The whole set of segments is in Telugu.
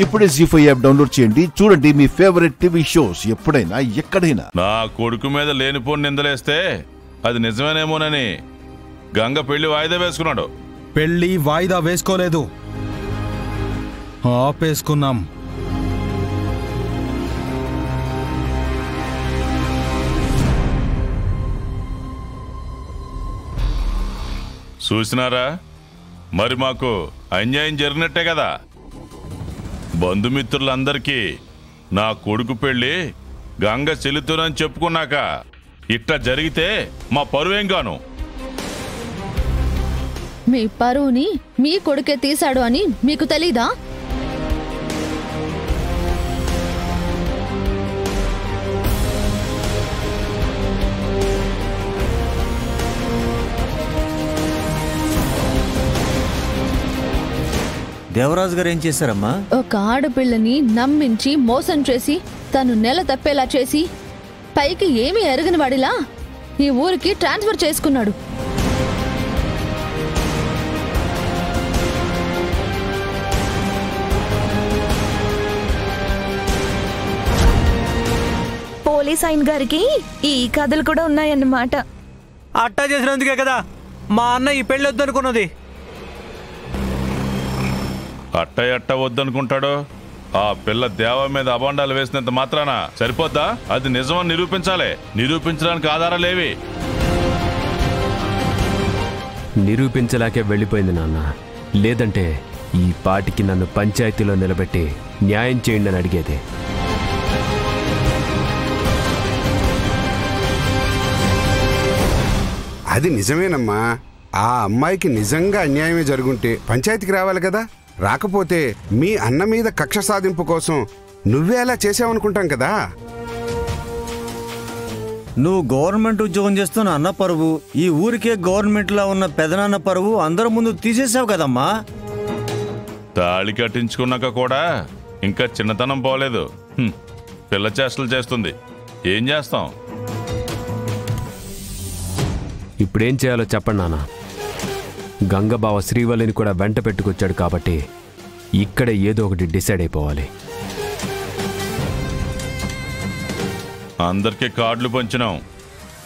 ఇప్పుడే జీ5 యాప్ డౌన్లోడ్ చేయండి. చూడండి మీ ఫేవరెట్ టీవీ షోస్ ఎప్పుడైనా ఎక్కడైనా. నా కొడుకు మీద లేనిపోని నిందలేస్తే అది నిజమేనేమోనని గంగ పెళ్లి వాయిదా వేసుకున్నాడు. పెళ్లి వాయిదా వేసుకోలేదు, ఆపేసుకున్నాం. చూసినారా, మరి మాకు అన్యాయం జరిగినట్టే కదా. బంధుమిత్రులందరికీ నా కొడుకు పెళ్లి గంగ చెల్లుతోనని చెప్పుకున్నాక ఇట్లా జరిగితే మా పరువేం గాను. మీ పరువుని మీ కొడుకే తీశాడు అని మీకు తెలీదా? దేవరాజు గారు ఏం చేశారమ్మా? ఒక ఆడపిల్లని నమ్మించి మోసం చేసి తను నెల తప్పేలా చేసి పైకి ఏమీ ఎరగని వాడిలా ఈ ఊరికి ట్రాన్స్ఫర్ చేసుకున్నాడు. పోలీస్ ఆయన గారికి ఈ కథలు కూడా ఉన్నాయన్నమాట. అట్టా చేసినందుకే కదా మా అన్న ఈ పెళ్లి వద్దనుకున్నది. అట్ట వద్దనుకుంటాడు. ఆ పిల్ల దేవ మీద అబాండాలు వేసినంత మాత్రాన సరిపోద్దా? అది నిజమని నిరూపించాలి. నిరూపించడానికి ఆధారాలేవి? నిరూపించలేకే వెళ్ళిపోయింది నాన్న. లేదంటే ఈ పాటికి నన్ను పంచాయతీలో నిలబెట్టి న్యాయం చేయండి అని అడిగేది. అది నిజమేనమ్మా. ఆ అమ్మాయికి నిజంగా అన్యాయమే జరుగుంటే పంచాయతీకి రావాలి కదా. రాకపోతే మీ అన్న మీద కక్ష సాధింపు కోసం నువ్వే అలా చేసావనుకుంటాం కదా. నువ్వు గవర్నమెంట్ ఉద్యోగం చేస్తున్న అన్న పరువు, ఈ ఊరికే గవర్నమెంట్లో ఉన్న పెదనాన్న పరువు అందరి ముందు తీసేసావు కదమ్మా. తాళి కట్టించుకున్నాక కూడా ఇంకా చిన్నతనం పోలేదు. పిల్ల చేష్టలు చేస్తుంది. ఏం చేస్తాం? ఇప్పుడేం చేయాలో చెప్పండి నాన్న. గంగబావ శ్రీవల్లిని కూడా వెంట పెట్టుకొచ్చాడు కాబట్టి ఇక్కడే ఏదో ఒకటి డిసైడ్ అయిపోవాలి. అందరికీ కార్డులు పంచినాం.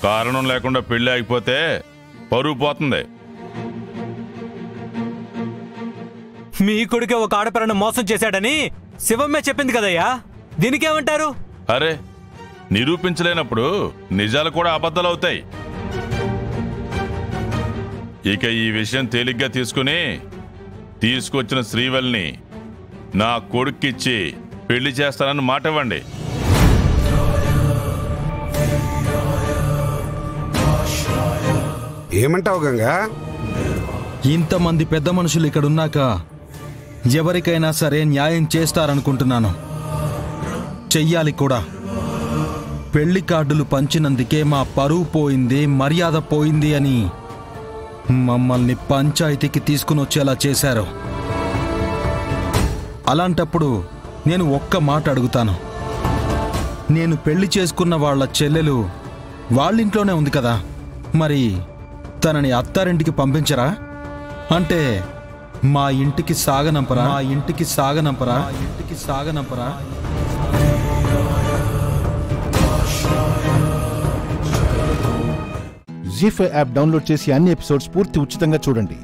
కారణం లేకుండా పెళ్లి ఆగిపోతే పరువు పోతుంది. మీ కొడుకే ఒక ఆడపిల్లను మోసం చేశాడని శివమ్మే చెప్పింది కదయ్యా, దీనికేమంటారు? అరే, నిరూపించలేనప్పుడు నిజాలు కూడా అబద్ధాలవుతాయి. ఇక ఈ విషయం తేలిగ్గా తీసుకొచ్చిన శ్రీవల్లిని నా కొడుక్కిచ్చి పెళ్లి చేస్తానని మాట ఇవ్వండి. ఏమంటావు గంగా? ఇంతమంది పెద్ద మనుషులు ఇక్కడున్నాక ఎవరికైనా సరే న్యాయం చేస్తారనుకుంటున్నాను. చెయ్యాలి కూడా. పెళ్లి కార్డులు పంచినందుకే మా పరువు పోయింది, మర్యాద పోయింది అని మమ్మల్ని పంచాయతీకి తీసుకుని వచ్చేలా చేశారు. అలాంటప్పుడు నేను ఒక్క మాట అడుగుతాను. నేను పెళ్లి చేసుకున్న వాళ్ళ చెల్లెలు వాళ్ళింట్లోనే ఉంది కదా, మరి తనని అత్తారింటికి పంపించరా? అంటే మా ఇంటికి సాగనంపరా? జీ5 యాప్ డౌన్లోడ్ చేసి అన్ని ఎపిసోడ్స్ పూర్తి ఉచితంగా చూడండి.